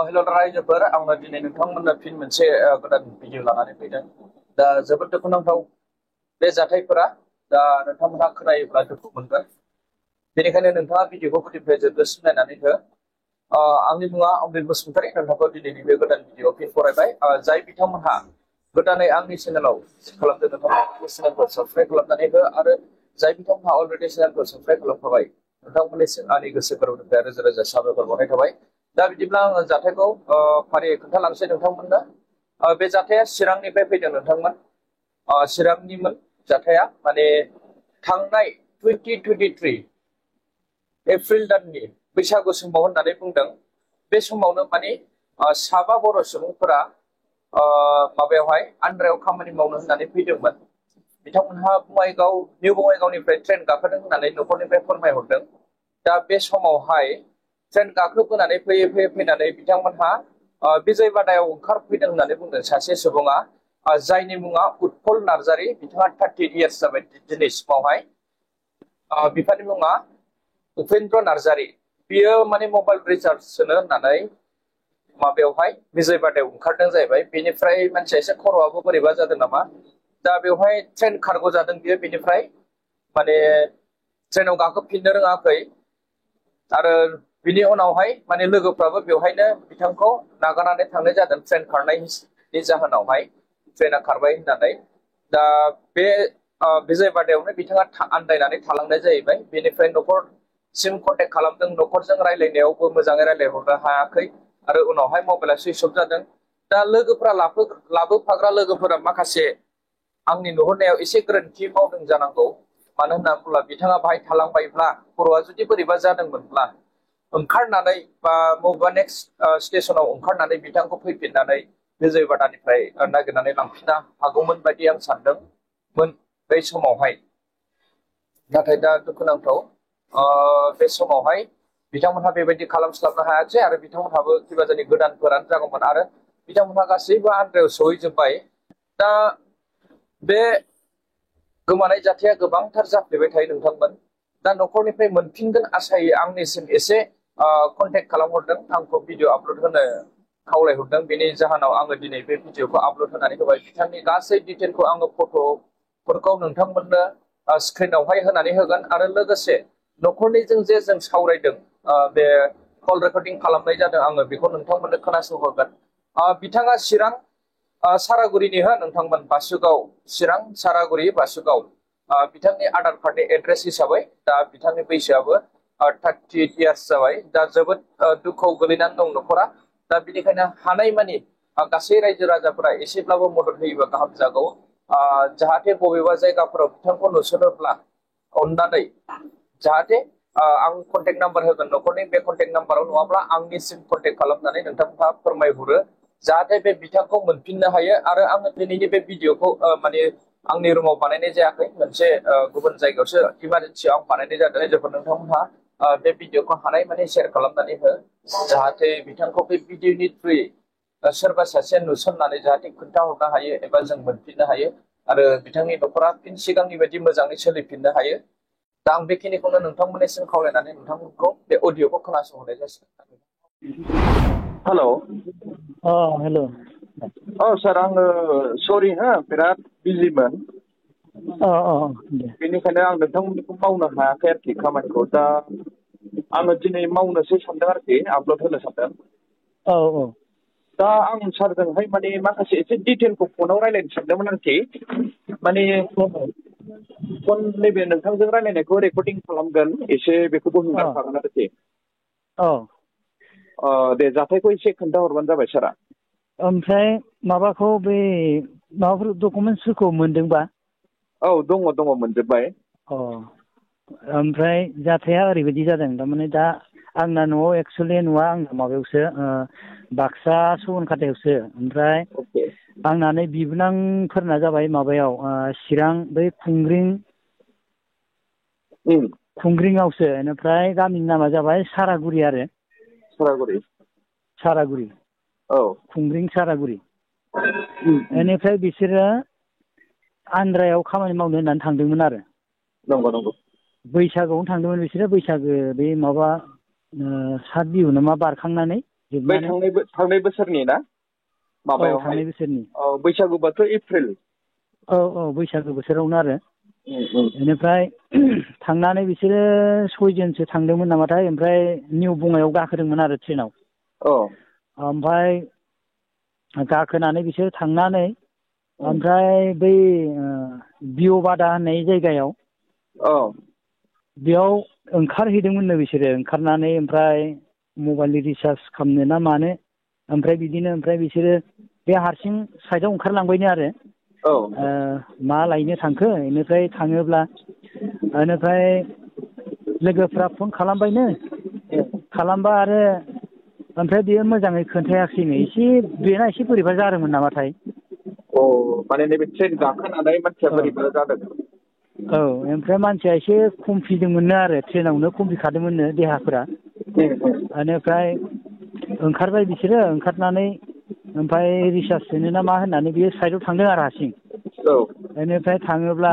हेल' रायजोफोर आङो दिनै नोंथांमोननो फिन मोनसे गोदान भिडिअ लानानै फैदों। दा जोबोद दुखुनांथाव बे जाथायफोरा दा नोंथांमोनहा खोनायोब्ला दुखु मोनगोन। बेनिखायनो नोंथाङा भिडिअखौ फोजोबनिफ्राय जोबजासिम नायनानै हो। आंनि मुङा अमृत बसुमतारी। नोंथांखौ दिनैनि बे गोदान भिडिअ फिन फरायबाय। जाय बिथांमोनहा गोदानै आंनि चेनेलाव खालामदों नोंथांमोनहा चेनेलखौ साबस्क्राइब खालामनानै हो आरो जाय बिथांमोनहा अलरेडि चेनेलखौ साबस्क्राइब खालामखाबाय नोंथांमोननिसिम आंनि गोसो गोरबोनिफ्राय रोजा रोजा साबायखर बावनाय थाबाय। दा बिदिब्ला आङो जाथायखौ फारियै खोन्थालांसै नोंथांमोननो। बे जाथाया चिरांनिफ्राय फैदों नोंथांमोन। चिरांनिमोन जाथाया, माने थांनाय 2023 एप्रिल दाननि बैसागु समाव होननानै बुंदों। बे समावनो माने साबा बर' सुबुंफोरा माबायावहाय आन्ध्रायाव खामानि मावनो होननानै फैदोंमोन। बिथांमोनहा बङाइगाव निउ बङाइगावनिफ्राय ट्रेन गाखोदों होननानै न'खरनिफ्राय फोरमायहरदों। दा बे समावहाय ट्रेन गाखोबोनानै फैयै फैनानै बिथांमोनहा बिजयबादायाव ओंखारफैदों होननानै बुंदों सासे सुबुङा, जायनि मुङा उत्पल नार्जारी। बिथाङा 30 इयार्स जाबाय दिनैसिमावहाय। बिफानि मुङा उपेन्द्र नार्जारी। बियो माने मबाइल रिचार्ज सोनो होननानै माबायावहाय बिजयबादायाव ओंखारदों जाहैबाय। बेनिफ्राय मानसिया एसे खर'आबो बोरैबा जादों नामा। दा बेवहाय ट्रेन खारग' जादों बियो। बेनिफ्राय माने ट्रेनाव गाखोफिननो रोङाखै आरो बिनि उनावहाय माने लोगोफ्राबो बेवहायनो बिथांखौ नागारनानै थांनाय जादों ट्रेन खारनायनि जाहोनावहाय, ट्रेना खारबाय होननानै। दा बे बिजयबादायावनो बिथाङा आन्दायनानै थालांनाय जाहैबाय। बेनिफ्राय न'खरसिम कन्टेक्ट खालामदों, न'खरजों रायलायनायावबो मोजाङै रायलायहरनो हायाखै आरो उनावहाय मबाइला सुइस अफ जादों। दा लोगोफ्रा लाबोफाग्रा लोगोफोरा माखासे आंनि नुहुरनायाव एसे गोरोन्थि मावदों जानांगौ। मानो होनना बुङोब्ला बिथाङा बाहाय थालांबायब्ला, खर'आ जुदि बोरैबा जादोंमोनब्ला ओंखारनानै बा बबेबा नेक्स्ट स्टेसनाव ओंखारनानै बिथांखौ फैफिननानै बिजयबादानिफ्राय नागिरनानै लांफिननो हागौमोन बायदि आं सानदोंमोन बै समावहाय। नाथाय दा दुखुनांथाव बे समावहाय बिथांमोनहा बेबायदि खालामस्लाबनो हायासै आरो बिथांमोनहाबो किबाजानि गोदानफोरानो जागौमोन आरो बिथांमोनहा गासैबो आन्ध्रायाव सहैजोब्बाय। दा बे गोमानाय जाथाया गोबांथार जाफ्लेबाय थायो नोंथांमोन। दा न'खरनिफ्राय मोनफिनगोन आसायै आंनिसिम एसे कन्टेक्ट खालामहरदों, आंखौ भिडिअ आपल'ड होनो खावलायहरदों। बेनि जाहोनाव आङो दिनै बे भिडिअखौ आपल'ड होनानै होबाय। बिथांनि गासै डिटेलखौ आङो फट'फोरखौ नोंथांमोननो स्क्रिनावहाय होनानै होगोन आरो लोगोसे न'खरनिजों जे जों सावरायदों, बे कल रेकर्डिं खालामनाय जादों, आङो बेखौ नोंथांमोननो खोनासंहोगोन। बिथाङा चिरां सारागुरिनि नोंथांमोन, बासुगाव, चिरां सारागुरि बासुगाव। बिथांनि आधार कार्डनि एड्रेस हिसाबै दा बिथांनि बैसोआबो 30 इयार्स जाबाय। दा जोबोद दुखुआव गोलैनानै दं न'खरा। दा बिनिखायनो हानायमानि गासै रायजो राजाफोरा एसेब्लाबो मदद होयोबा गाहाम जागौ। जाहाथे बबेबा जायगाफोराव बिथांखौ नुसनोब्ला अननानै जाहाथे आं कन्टेक्ट नाम्बार होगोन न'खरनि, बे कन्टेक्ट नाम्बाराव नङाब्ला आंनिसिम कन्टेक्ट खालामनानै नोंथांमोनहा फोरमायहरो जाहाथे बे बिथांखौ मोनफिननो हायो। आरो आङो दिनैनि बे भिडिअखौ माने आंनि रुमाव बानायनाय जायाखै, मोनसे गुबुन जायगायावसो इमारजेन्सियाव आं बानायनाय जादों। जेब्ला नोंथांमोनहा बे भिडिअखौ हानाय माने शेयार खालामनानै हो, जाहाथे बिथांखौ बे भिडिअनि थ्रुयै सोरबा सासेया नुसननानै जाहाथे खोन्थाहरनो हायो एबा जों मोनफिननो हायो आरो बिथांनि न'खरा फिन सिगांनि बायदि मोजाङै सोलिफिननो हायो। दा आं बेखिनिखौनो नोंथांमोननिसिम खावलायनानै नोंथांमोनखौ बे अडिअखौ खोनासंहोनाय जासिगोन। हेल'। हेल'। सार, आङो सरि बिराद बिजिमोन। दे। बेनिखायनो आं नोंथांमोननिखौ मावनो हायाखै आरोखि खामानिखौ। दा आङो दिनै मावनोसै सानदों आरोखि, आपल'ड होनो सानदों। दा आं सारजोंहाय माने माखासे एसे डिटेलखौ फनाव रायज्लायनो सानदोंमोन आरोखि। माने फन नैबे नोंथांजों रायज्लायनायखौ रेकर्डिं खालामगोन, एसे बेखौबो हगारफागोन आरोखि। दे, जाथायखौ एसे खोन्थाहरबानो जाबाय सारा। ओमफ्राय माबाखौ बे माबाफोर डकुमेन्टसफोरखौ मोनदोंबा? दङ मोनजोब्बाय। ओमफ्राय जाथाया ओरैबायदि जादों, थारमाने दा आंना न'आव एक्सुवेलि न'आ आंना माबायावसो, बाक्सा सबनखाथायावसो। ओमफ्राय आंना नै बिबोनांफोरना जाबाय माबायाव, चिरां बै खुंग्रिंआवसो। बेनिफ्राय गामिनि नामा जाबाय सारागुरि आरो। सारागुरि। खुंग्रिं सारागुरि। बेनिफ्राय बिसोरो आन्ध्रायाव खामानि मावनो होननानै थांदोंमोन आरो। नंगौ। बैसागोआवनो थांदोंमोन बिसोरो, बैसागो बे माबा सात बिहु नामा बारखांनानै बै जोबनानै थांनाय बोसोरनि ना औ माबायावहाय थांनाय बोसोरनि बैसागुबाथ' एप्रिल औ बैसागो बोथोरावनो आरो उम बेनिफ्राय थांनानै बिसोरो 6 जनसो थांदोंमोन नामाथाय ओमफ्राय निउ बङाइयाव गाखोदोंमोन आरो ट्रेनाव औ ओमफ्राय गाखोनानै बिसोर थांनानै उम ओमफ्राय बै बिअबादा होननाय जायगायाव औ बेयाव ओंखारहैदोंमोननो बिसोरो ओंखारनानै ओमफ्राय मबाइलनि रिसार्ज खालामनो ना मानो ओमफ्राय बिदिनो ओमफ्राय बिसोरो बे हारसिं साइडआव ओंखारलांबायनो आरो औ मा लायनो थांखो बेनिफ्राय थाङोब्ला बेनिफ्राय लोगोफ्रा फन खालामबायनो खालामबा आरो ओमफ्राय बेयो मोजाङै खोन्थायाखिसैनो एसे बेना एसे बोरैबा जादोंमोन नामाथाय औ माने नैबे ट्रेन गाखोनानै मानसिया औ बोरैबा जादों औ ओमफ्राय मानसिया एसे खमफिदोंमोननो आरो ट्रेनावनो खमफिखादोंमोननो देहाफोरा बेनिफ्राय ओंखारबाय बिसोरो ओंखारनानै ओमफ्राय रिसार्ज सोनो ना मा होननानै बियो साइडआव थांदों आरो हारसिं औ बेनिफ्राय थाङोब्ला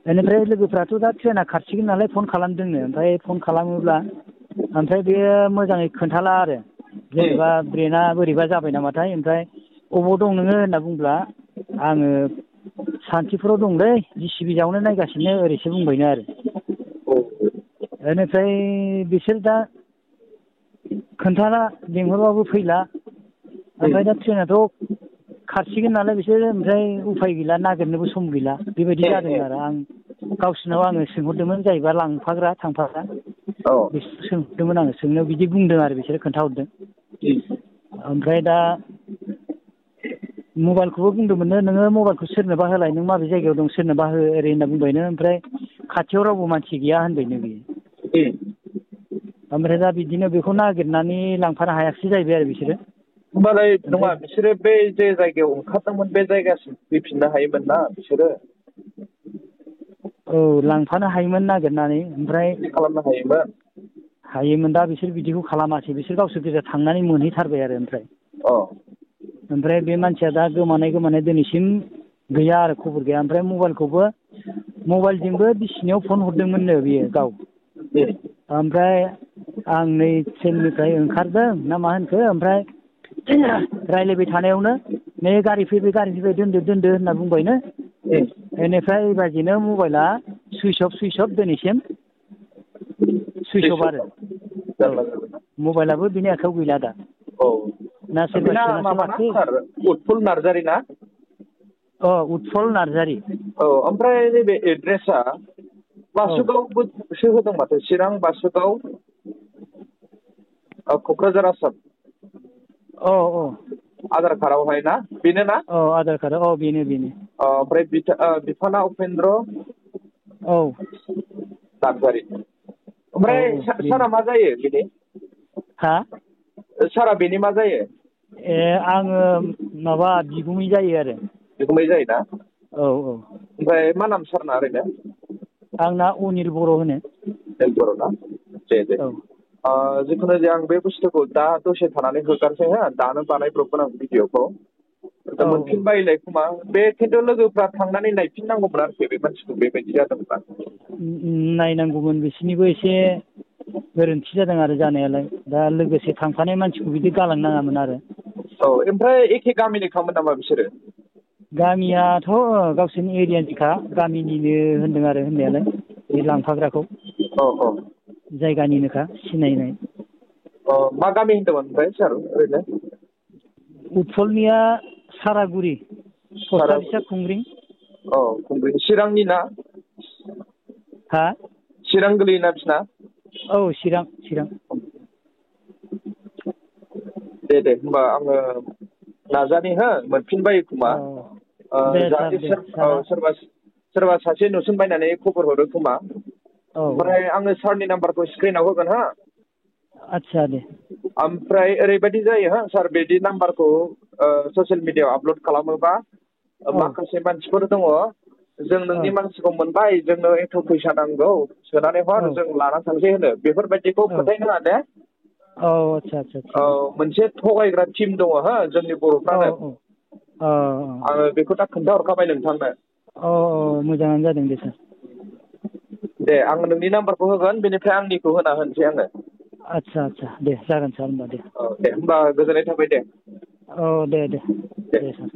बेनिफ्राय लोगोफ्राथ' दा ट्रेना खारसिगोन नालाय फन खालामदोंनो ओमफ्राय फन खालामोब्ला ओमफ्राय बेयो मोजाङै खोन्थाला आरो जेनेबा ब्रेना बोरैबा जाबाय नामाथाय ओमफ्राय अबाव दं नोङो होनना बुंब्ला आङो सान्थिफुराव दंलै जिसिबि जावनो नायगासिनो ओरैसो बुंबायनो आरो बेनिफ्राय बिसोर दा खोन्थाला लिंहरबाबो फैला ओमफ्राय दा ट्रेनाथ' खारसिगोन नालाय बिसोर ओमफ्राय उफाय गैला नागिरनोबो सम गैला बेबायदि जादों आरो आं गावसोरनाव आङो सोंहरदोंमोन जाहैबा लांफाग्रा थांफाग्रा औ बिसोर सोंहरदोंमोन आङो सोंनायाव बिदि बुंदों आरो बिसोरो खोन्थाहरदों ओमफ्राय दा मबाइलखौबो बुंदोंमोननो नोङो मबाइलखौ सोरनोबा होलाय नों माबे जायगायाव दं सोरनोबा हो ओरै होनना बुंबायनो ओमफ्राय खाथियाव रावबो मानसि गैया होनबायनो बियो ओमफ्राय दा बिदिनो बेखौ नागिरनानै लांफानो हायाखिसै जाहैबाय आरो बिसोरो होमबालाय नङा ओमफ्राय बिसोरो बे जे जायगायाव ओंखारदोंमोन बे जायगासिम फैफिननो हायोमोन ना बिसोरो औ लांफानो हायोमोन नागिरनानै ओमफ्राय बिदि खालामनो हायोमोन हायोमोन दा बिसोर बिदिखौ खालामासै बिसोर गावसोर गोजा थांनानै मोनहैथारबाय आरो अ ओमफ्राय बे मानसिया दा गोमानाय दिनैसिम गैया आरो खबर गैया ओमफ्राय मबाइलजोंबो बिसिनियाव फन हरदोंमोननो बियो गाव ओमफ्राय आं नै ट्रेननिफ्राय ओंखारदों ना मा होनखो ओमफ्राय रायज्लायबाय थानायावनो नै गारि फैबाय दोनदो होनना बुंबायनो बेनिफ्राय बेबायदिनो मबाइला सुइस अफ दिनैसिम सुइस अफ आरो औ जारला जारला मबाइलाबो बिनि आखायाव गैला दा औ ना सोरबा बेना सेनासो माबाना लाखो सार उत्फुल नार्जारि ना अ उत्पल नार्जारि औ ओमफ्राय नैबे एड्रेसा औ बासुगावसो होदों माथो चिरां बासुगाव क'क्राझार आसाम औ औ आधार कार्डआवहाय ना बेनो ना औ आधार कार्ड औ बेनो ओमफ्राय बिफाना उपेन्द्र औ नार्जारि औ ओमफ्राय औ बेनो सारा मा जायो बिनि हा सारा बेनि मा जायो ए आङो माबा बिगुमै जायो आरो बिगुमै जायोना औ औ ओमफ्राय मा नाम सारना ओरैनो आंना अनिल बर' होनो बर' ना दे औ जिखुनु जाया आं बे बुस्थुखौ दा दसे थानानै होगारसै हो दानो बानायब्रबगोन आं भिडिअखौ औ औ मोनफिनबायलाय खोमा बे खिन्थु लोगोफ्रा थांनानै नायफिननांगौमोन आरोखि बे मानसिखौ बेबायदि जादोंब्ला नायनांगौमोन बिसोरनिबो एसे गोरोन्थि जादों आरो जानायालाय दा लोगोसे थांफानाय मानसिखौ बिदि गालांनाङामोन आरो औ ओमफ्राय एखे गामिनिखामोन नामा बिसोरो गामियाथ' गावसोरनि एरियानिखा गामिनिनो होनदों आरो होननायालाय बे लांफाग्राखौ औ औ जायगानिनोखा सिनायनाय अ मा गामि होनदोंमोन ओमफ्राय सार ओरैनो उत्पलनिया सारागुरि पस्ट अफिसा सारागुरि खुंग्रिं औ खुंग्रिं चिरांनि ना हा चिरां गोलैयोना बिसिना औ चिरां दे होमबा आङो नाजानि हो मोनफिनबायो खोमा औ दे सार जाहाथे दे सारा सोरबा सासे नुसनबायनानै खबर हरो खोमा औ औ ओमफ्राय आङो सारनि नाम्बारखौ स्क्रिनाव होगोन हो आदसा दे ओमफ्राय ओरैबायदि जायो हो सार बिदि नाम्बारखौ ससियेल मिडियाआव आपल'ड खालामोबा औ माखासे मानसिफोर दङ जों औ नोंनि मानसिखौ मोनबाय जोंनो एथ' फैसा नांगौ सोनानै हर औ जों लाना थांसै होनो बेफोरबायदिखौ औ फोथायनाङा दे औ आदसा औ दे मोनसे थगायग्रा टिम दङ हो जोंनि औ बर'फ्रानो औ आङो बेखौ दा खोन्थाहरखाबाय नोंथांनो औ मोजाङानो जादों दे सार दे आं नोंनि नाम्बारखौ होगोन बेनिफ्राय आंनिखौ होना होनोसै आङो आदसा आदसा दे जागोन सार होनबा दे। औ दे होमबा गोजोननाय थाबाय दे। औ दे दे दे सार।